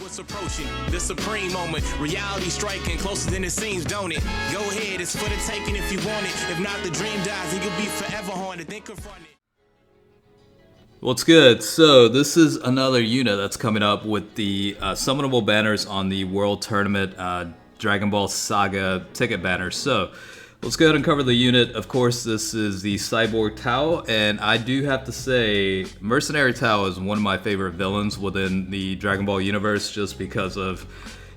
it's approaching the supreme moment. Reality striking closer than it seems, don't it? Go ahead, it's for the taking if you want it. If not, the dream dies and you'll be forever haunted. Then confront it. What's good? So this is another unit that's coming up with the summonable banners on the World Tournament Dragon Ball Saga ticket banners. So let's go ahead and cover the unit. Of course, this is the Cyborg Tao, and I do have to say Mercenary Tao is one of my favorite villains within the Dragon Ball universe, just because of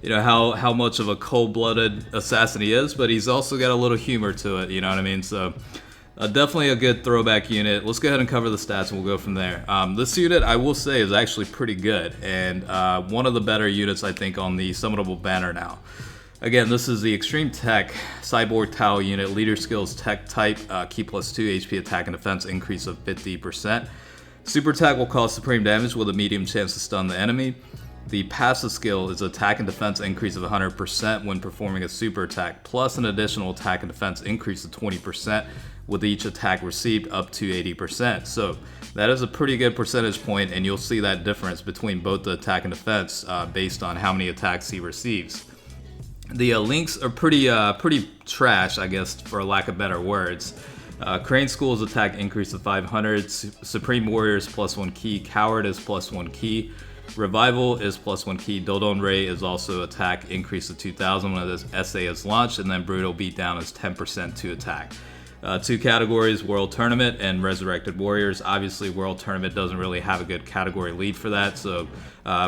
how much of a cold-blooded assassin he is, but he's also got a little humor to it, you know what I mean? So definitely a good throwback unit. Let's go ahead and cover the stats and we'll go from there. This unit, I will say, is actually pretty good, and one of the better units, I think, on the summonable banner now. Again, this is the Extreme TEQ Cyborg Tao unit. Leader skills tech type, Ki +2 HP attack and defense increase of 50%. Super attack will cause supreme damage with a medium chance to stun the enemy. The passive skill is attack and defense increase of 100% when performing a super attack, plus an additional attack and defense increase of 20% with each attack received up to 80%. So that is a pretty good percentage point, and you'll see that difference between both the attack and defense based on how many attacks he receives. The links are pretty trash, I guess, for lack of better words. Crane School's attack increase of 500, Supreme Warriors +1 Ki, Coward is +1 Ki, Revival is +1 Ki, Dodon Ray is also attack increase of 2000 when this SA is launched, and then Brutal Beatdown is 10% to attack. Two categories, World Tournament and Resurrected Warriors. Obviously, World Tournament doesn't really have a good category lead for that, so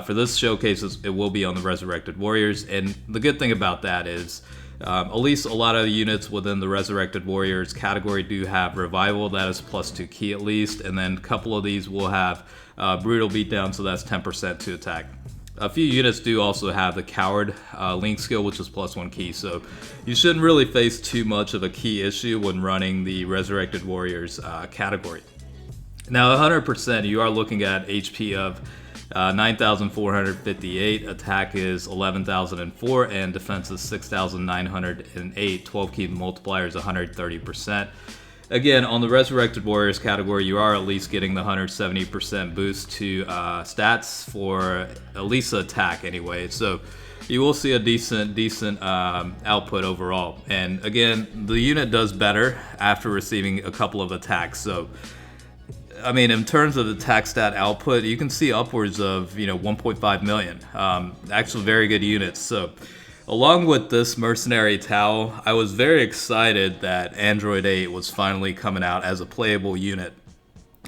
for this showcase, it will be on the Resurrected Warriors. And the good thing about that is, at least a lot of the units within the Resurrected Warriors category do have Revival, that is +2 Ki at least, and then a couple of these will have Brutal Beatdown, so that's 10% to attack. A few units do also have the Coward link skill, which is +1 Ki, so you shouldn't really face too much of a key issue when running the Resurrected Warriors category. Now, 100%, you are looking at HP of 9,458, attack is 11,004, and defense is 6,908. 12 Ki Multiplier is 130%. Again, on the Resurrected Warriors category, you are at least getting the 170% boost to stats for at least attack anyway. So you will see a decent output overall. And again, the unit does better after receiving a couple of attacks. So, I mean, in terms of attack stat output, you can see upwards of 1.5 million. Actually, very good units. So, along with this Mercenary Tao, I was very excited that Android 8 was finally coming out as a playable unit.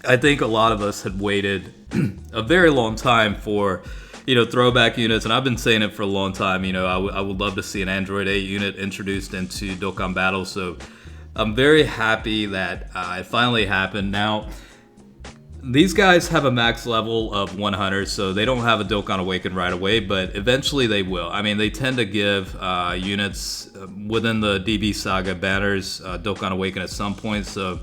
I think a lot of us had waited a very long time for, throwback units, and I've been saying it for a long time. I would love to see an Android 8 unit introduced into Dokkan Battle, so I'm very happy that it finally happened. Now, these guys have a max level of 100, so they don't have a Dokkan Awaken right away, but eventually they will. I mean, they tend to give units within the DB Saga banners Dokkan Awaken at some point, so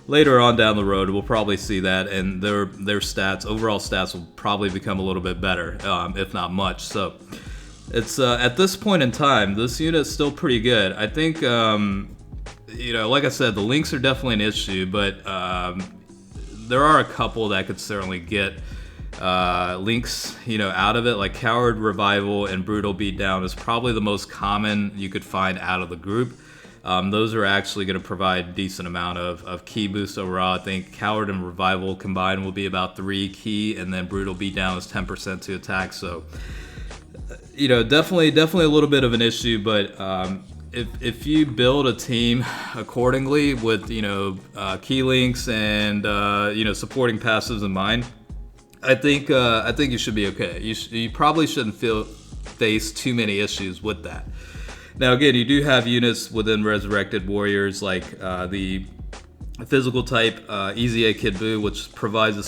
later on down the road, we'll probably see that, and their stats, overall stats, will probably become a little bit better, if not much. So it's at this point in time, this unit's still pretty good. I think, like I said, the links are definitely an issue, but there are a couple that could certainly get links, out of it. Like Coward, Revival, and Brutal Beatdown is probably the most common you could find out of the group. Those are actually going to provide a decent amount of Ki boost overall. I think Coward and Revival combined will be about 3 Ki, and then Brutal Beatdown is 10% to attack. So, definitely a little bit of an issue, but if you build a team accordingly with key links and supporting passives in mind, I think you should be okay. You probably shouldn't face too many issues with that. Now again, you do have units within Resurrected Warriors like the physical type Easy A Kid Buu, which provides a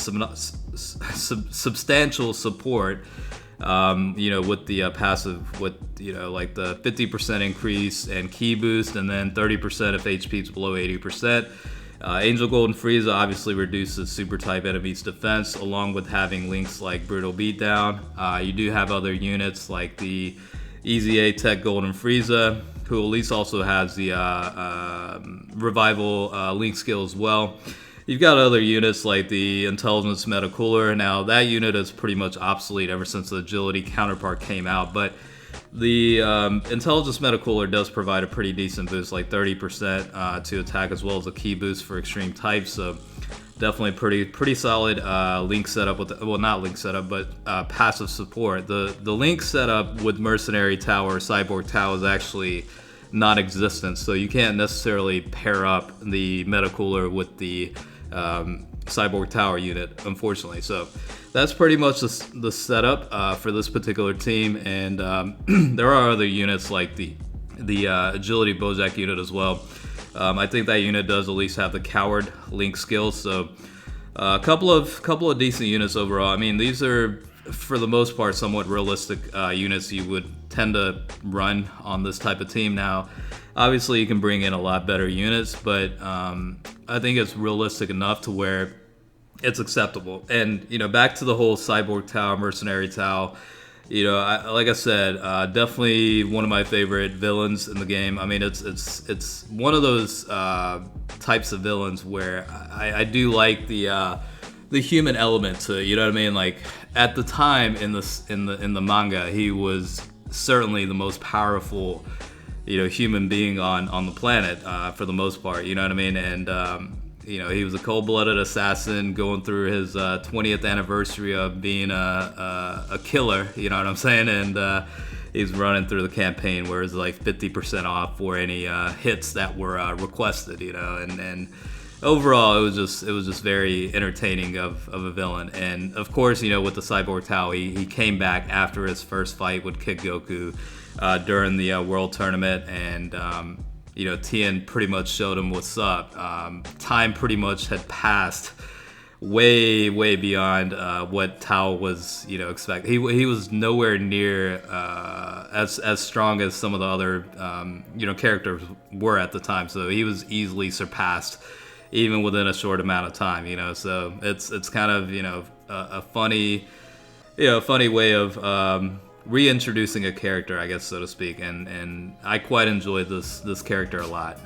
substantial support. With the passive, with like the 50% increase and Ki boost, and then 30% if HP is below 80%. Angel Golden Frieza obviously reduces super type enemies defense, along with having links like Brutal Beatdown. You do have other units like the Easy A-Tech Golden Frieza, who at least also has the Revival link skill as well. you've got other units like the Intelligence Metacooler. Now, that unit is pretty much obsolete ever since the Agility counterpart came out, but the Intelligence Metacooler does provide a pretty decent boost, like 30% to attack, as well as a key boost for extreme types. So definitely pretty solid link setup with not link setup, but passive support. The link setup with Mercenary Tao or Cyborg Tao is actually non-existent, so you can't necessarily pair up the Metacooler with the Cyborg Tower unit, unfortunately. So that's pretty much the setup for this particular team, and there are other units like the Agility Bojack unit as well. I think that unit does at least have the Coward Link skills, so a couple of decent units overall. I mean, these are, for the most part, somewhat realistic units you would tend to run on this type of team. Now, obviously, you can bring in a lot better units, but I think it's realistic enough to where it's acceptable. And, back to the whole Cyborg Tao, Mercenary Tao, like I said, definitely one of my favorite villains in the game. I mean, it's one of those types of villains where I do like the human element to it, you know what I mean? Like, at the time in the manga, he was certainly the most powerful, human being on the planet for the most part, you know what I mean? And he was a cold-blooded assassin going through his 20th anniversary of being a killer, you know what I'm saying? And he's running through the campaign where it's like 50% off for any hits that were requested, and overall, it was just very entertaining of a villain. And of course, with the Cyborg Tao, he came back after his first fight with Kid Goku during the World Tournament, and Tien pretty much showed him what's up. Time pretty much had passed way beyond what Tao was expecting. He was nowhere near as strong as some of the other characters were at the time. So he was easily surpassed, even within a short amount of time, so it's kind of, a funny way of reintroducing a character, I guess, so to speak, and I quite enjoyed this character a lot.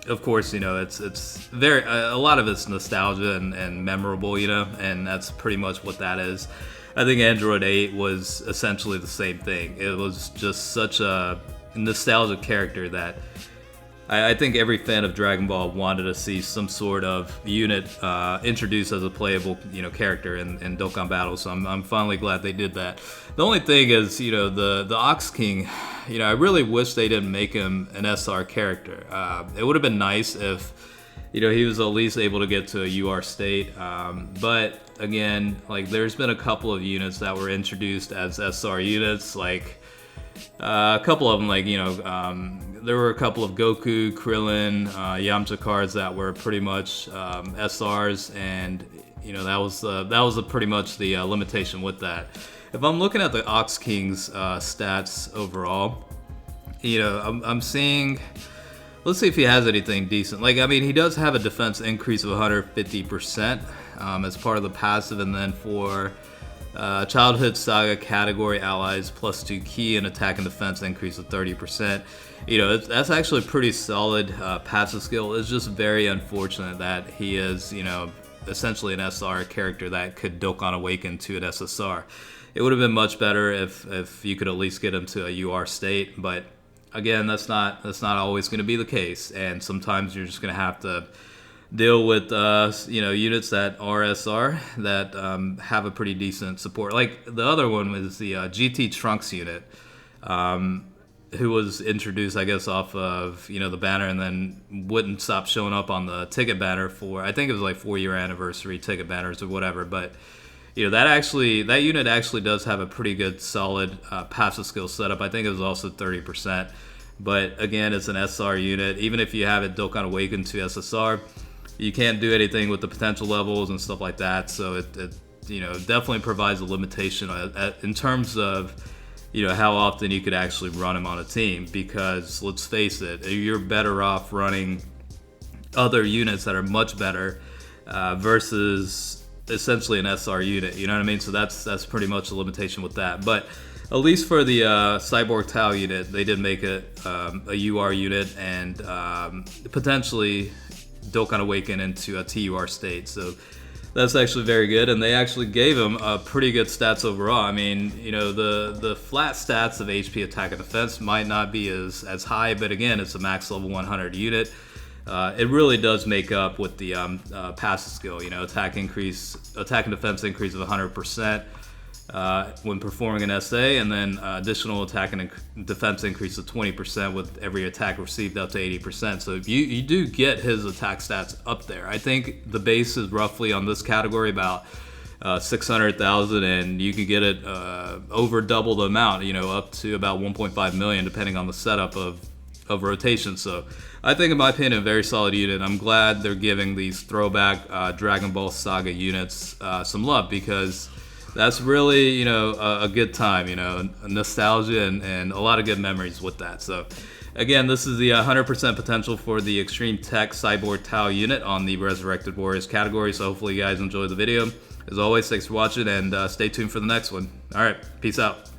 Of course, it's very, a lot of it's nostalgia and memorable, and that's pretty much what that is. I think Android 8 was essentially the same thing. It was just such a nostalgic character that I think every fan of Dragon Ball wanted to see some sort of unit introduced as a playable, character in Dokkan Battle. So I'm finally glad they did that. The only thing is, the Ox King, I really wish they didn't make him an SR character. It would have been nice if, he was at least able to get to a UR state. But again, like, there's been a couple of units that were introduced as SR units, like a couple of them, like, there were a couple of Goku, Krillin, Yamcha cards that were pretty much SRs, and that was pretty much the limitation with that. If I'm looking at the Ox King's stats overall, I'm seeing. Let's see if he has anything decent. Like, I mean, he does have a defense increase of 150% as part of the passive, and then for Childhood Saga category allies +2 key and attack and defense increase of 30%. That's actually a pretty solid passive skill. It's just very unfortunate that he is, essentially an SR character that could Dokkan Awaken to an SSR. It would have been much better if you could at least get him to a UR state, but again, that's not always going to be the case, and sometimes you're just going to have to deal with units that are SR that have a pretty decent support. Like, the other one was the GT Trunks unit, who was introduced, I guess, off of the banner, and then wouldn't stop showing up on the ticket banner for, I think it was like 4-year anniversary ticket banners or whatever. But that unit actually does have a pretty good solid passive skill setup. I think it was also 30%. But again, it's an SR unit. Even if you have it Dokkan Awakened to SSR, you can't do anything with the potential levels and stuff like that. So it definitely provides a limitation in terms of how often you could actually run him on a team, because let's face it, you're better off running other units that are much better versus essentially an SR unit, you know what I mean? So that's pretty much a limitation with that. But at least for the Cyborg Tao unit, they did make it a UR unit, and potentially Dokkan Awaken into a TUR state. So that's actually very good, and they actually gave him pretty good stats overall. I mean, you know, the flat stats of HP, attack, and defense might not be as high, but again, it's a max level 100 unit. It really does make up with the passive skill. You know, attack and defense increase of 100% when performing an SA, and then additional attack and defense increase of 20% with every attack received up to 80%. So you do get his attack stats up there. I think the base is roughly on this category about 600,000, and you can get it over double the amount, you know, up to about 1.5 million depending on the setup of rotation. So I think, in my opinion, a very solid unit. I'm glad they're giving these throwback Dragon Ball Saga units some love, because that's really, you know, a good time, you know, nostalgia and a lot of good memories with that. So again, this is the 100% potential for the Extreme TEQ Cyborg Tao unit on the Resurrected Warriors category. So hopefully you guys enjoyed the video. As always, thanks for watching, and stay tuned for the next one. All right, peace out.